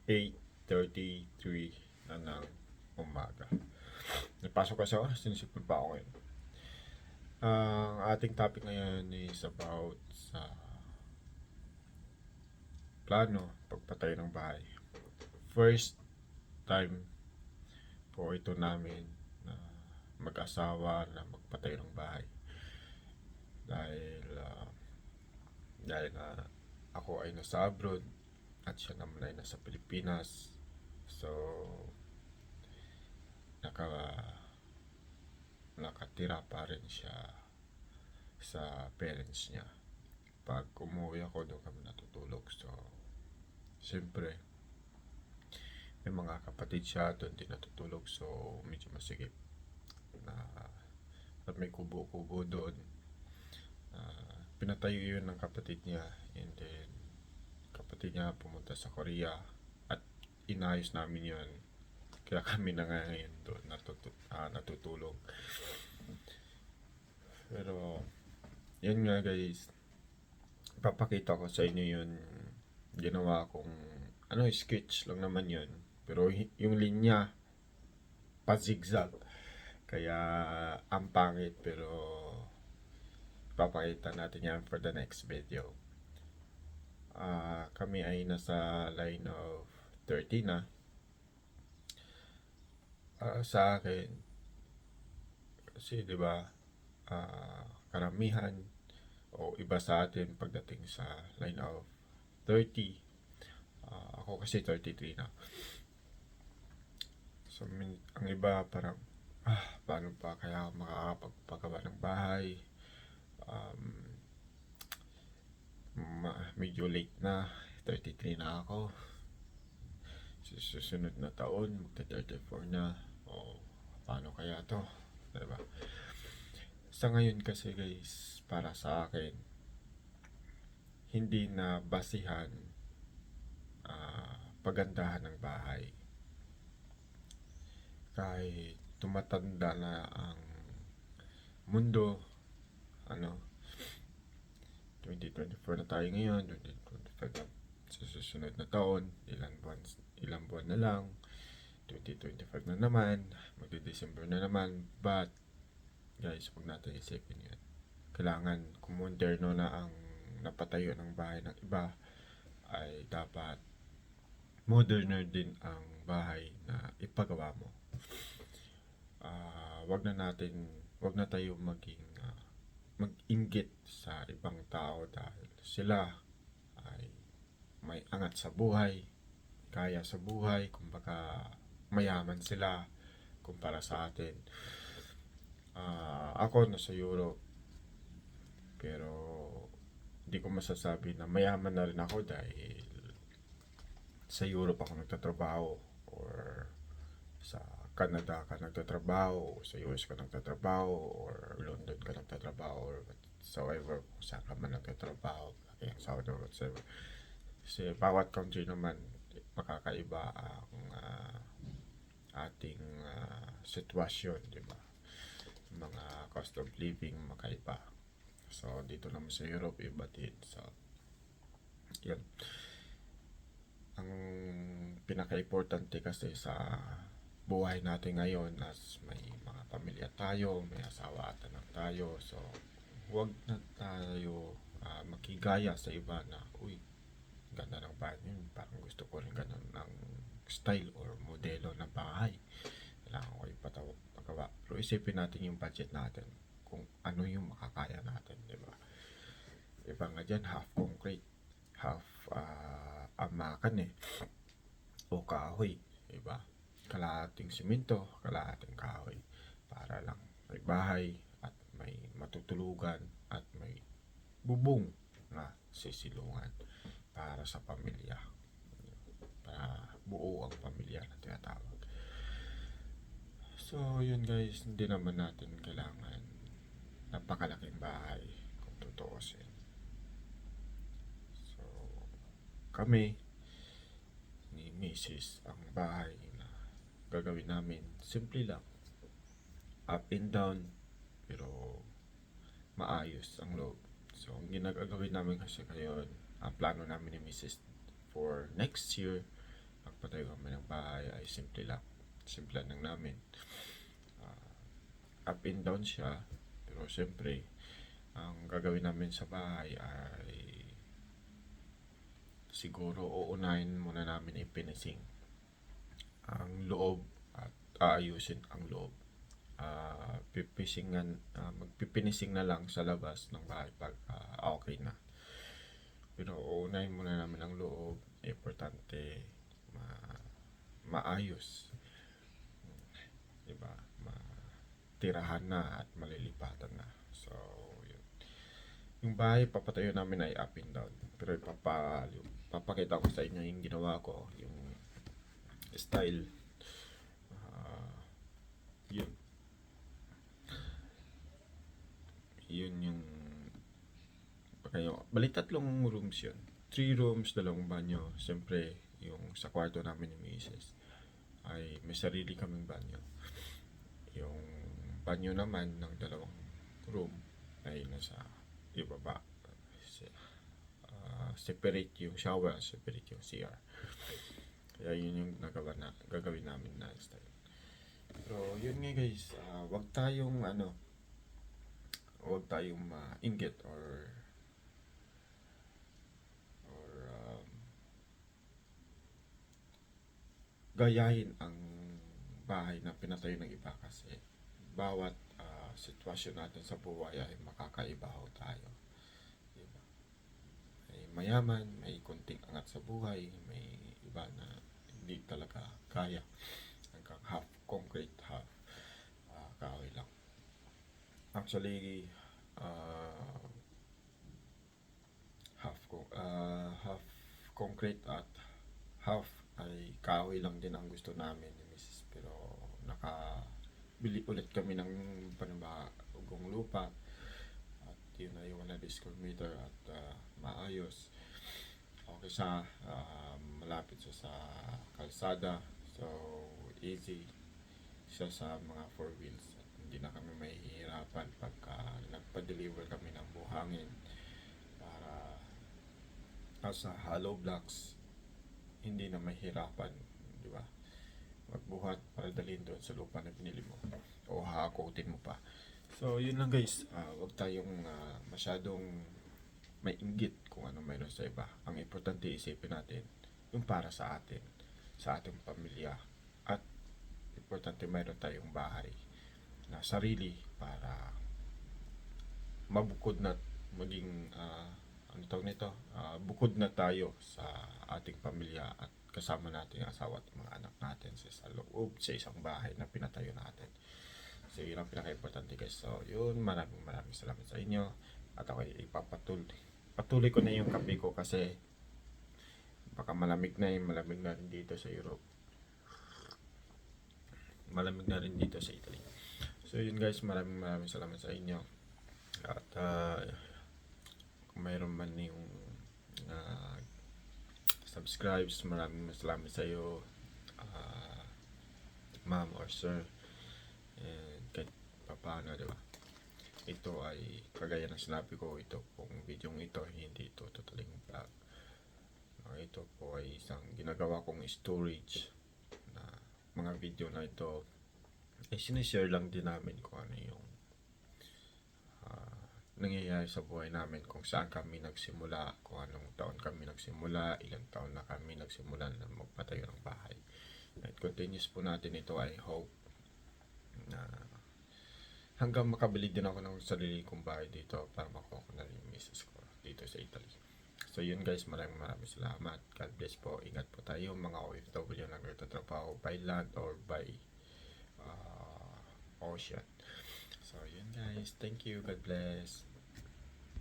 8:33 na ng umaga. Napasok kasi ako, sinisipon pa ako ngayon. Ang ating topic ngayon is about sa plano, pagpatay ng bahay. First time po ito namin na mag-asawa na magpatay ng bahay. Dahil nga ako ay nasa abroad at siya naman ay nasa Pilipinas. So, nakatira pa rin siya sa parents niya. Pag umuwi ako, doon kami natutulog. So, siyempre, may mga kapatid siya doon din natutulog. So, medyo masigip na at may kubo-kubo doon. Pinatayo yun ng kapatid niya, and then kapatid niya pumunta sa Korea at inayos namin yun. Kaya kami na ngayon doon natutulog. Pero yun nga guys, papakita ko sa inyo yun. Ginawa kong sketch lang naman yun, pero yung linya pa zigzag, kaya ang pangit. Pero papakita natin yan for the next video. Kami ay nasa line of 30 na. Sa akin kasi 'di ba, karamihan o iba sa atin pagdating sa line of 30, ako kasi 33 na. So ang iba parang paano pa kaya ako makakapagpagawa ng bahay, medyo late na, 33 na ako. Susunod na taon magta-34 na. O paano kaya to, diba? Sa ngayon kasi guys, para sa akin, hindi na basihan pagandahan ng bahay. Kahit tumatanda na ang mundo, 2024 na tayo ngayon, 2025 na sa susunod na taon, ilang buwan na lang, 2025 na naman, magde-December na naman. But guys, huwag natin isipin yan. Kailangan kung moderno na ang napatayo ng bahay ng iba, ay dapat moderno din ang bahay na ipagawa mo. Wag na tayo mag-inggit sa ibang tao dahil sila ay may angat sa buhay, kaya sa buhay, kumbaga mayaman sila kumpara sa atin. Ako nasa Europe, pero hindi ko masasabi na mayaman na rin ako dahil sa Europe ako nagtatrabaho, or sa Canada ka nagtatrabaho, sa US ka nagtatrabaho, or London ka nagtatrabaho, or whatsoever, kung saan ka man nagtatrabaho, Saudi or whatsoever. Kasi bawat country naman makakaiba ang ating sitwasyon, di ba? Mga cost of living makaiba. So dito naman sa Europe, iba din. So yan ang pinaka-importante kasi sa buhay natin ngayon, as may mga pamilya tayo, may asawa at anak tayo. So huwag na tayo makigaya sa iba na uy, ganda ng bahay yun, parang gusto ko rin ganun ng style or modelo ng bahay, kailangan ko ipagawa. Pero isipin natin yung budget natin, kung ano yung makakaya natin, di ba? Iba nga dyan, half concrete, half amakan o kahoy, di ba? Kalahating simento, kalahating kahoy, para lang may bahay at may matutulugan at may bubong na sisilungan para sa pamilya, para buo ang pamilya na tinatawag. So yun guys, hindi naman natin kailangan napakalaking bahay kung tutuusin. So kami ni Mrs. ang bahay na gagawin namin, simple lang, up and down, pero maayos ang loob. So ang ginagagawin namin kasi ngayon, ang plano namin ni Mrs. for next year magpatayo kami ng bahay ay simple lang. Simple lang namin. Up and down siya. Pero siyempre, ang gagawin namin sa bahay ay siguro uunahin muna namin i-finishing ang loob at aayusin ang loob. Magpipinising na lang sa labas ng bahay pag okay na. Pero uunahin muna namin ang loob. Importante maayos. Diba? Matirahan na at malilipatan na. So, yun. Yung bahay papatayo namin ay up and down. Pero papakita ko sa inyo yung ginawa ko. Yung style. Yun. Yun yung bali 3 rooms yun. 3 rooms, 2 banyo. Siyempre, yung sa kwarto namin ni Mrs. ay may sarili kaming banyo. Yung banyo naman ng 2 room ay nasa ibaba. Separate yung shower, separate yung CR. Kaya yun yung gagawin namin na style. Pero yun nga guys, wag tayong mainggit or gayahin ang bahay na pinatayo ng iba kasi bawat sitwasyon natin sa buhay ay makakaiba ho tayo. Diba? May mayaman, may kunting angat sa buhay, may iba na hindi talaga kaya. Hanggang half concrete, half kahoy lang. Actually, half concrete at half ay kahoy lang din ang gusto namin ni Mrs. Pero nakabili ulit kami ng panibagong lupa at yun ay 100 square meter at maayos. Okay sa malapit siya sa kalsada, so easy siya sa mga 4 wheels. Hindi na kami mahihirapan pagka nagpa-deliver kami ng buhangin para sa hollow blocks. Hindi na mahirapan, di ba? Magbuhat para dalhin doon sa lupa na pinili mo o hakotin mo pa. So yun lang guys, wag tayong masyadong mainggit kung ano mayroon sa iba. Ang importante isipin natin yung para sa atin, sa ating pamilya, at importante mayroon tayong bahay na sarili para mabukod na maging bukod na tayo sa ating pamilya at kasama natin ang asawa at mga anak natin sa loob sa isang bahay na pinatayo natin. So yun ang pinaka-importante guys. So yun, maraming salamat sa inyo at ako ay patuloy ko na yung kape ko kasi baka malamig na rin dito sa Europe, malamig na rin dito sa Italy. So yun guys, maraming salamat sa inyo at kung mayroon man yung subscribes, maraming salamat sa iyo, ma'am or sir, and kahit paano, diba? Ito ay kagaya ng sinabi ko, ito pong video ito hindi ito totaling vlog. Ito po ay isang ginagawa kong storage na mga video na ito ay sinishare lang din namin kung ano yung nangyayari sa buhay namin, kung saan kami nagsimula, kung anong taon kami nagsimula, ilang taon na kami nagsimula na magpatayo ng bahay. At continuous po natin ito, I hope na hanggang makabili din ako ng sarili kong bahay dito para makuha ko na rin yung misis ko dito sa Italy. So yun guys, maraming salamat. God bless po. Ingat po tayo mga OFW na nagtatrabaho by land or by ocean. So yun guys, thank you. God bless.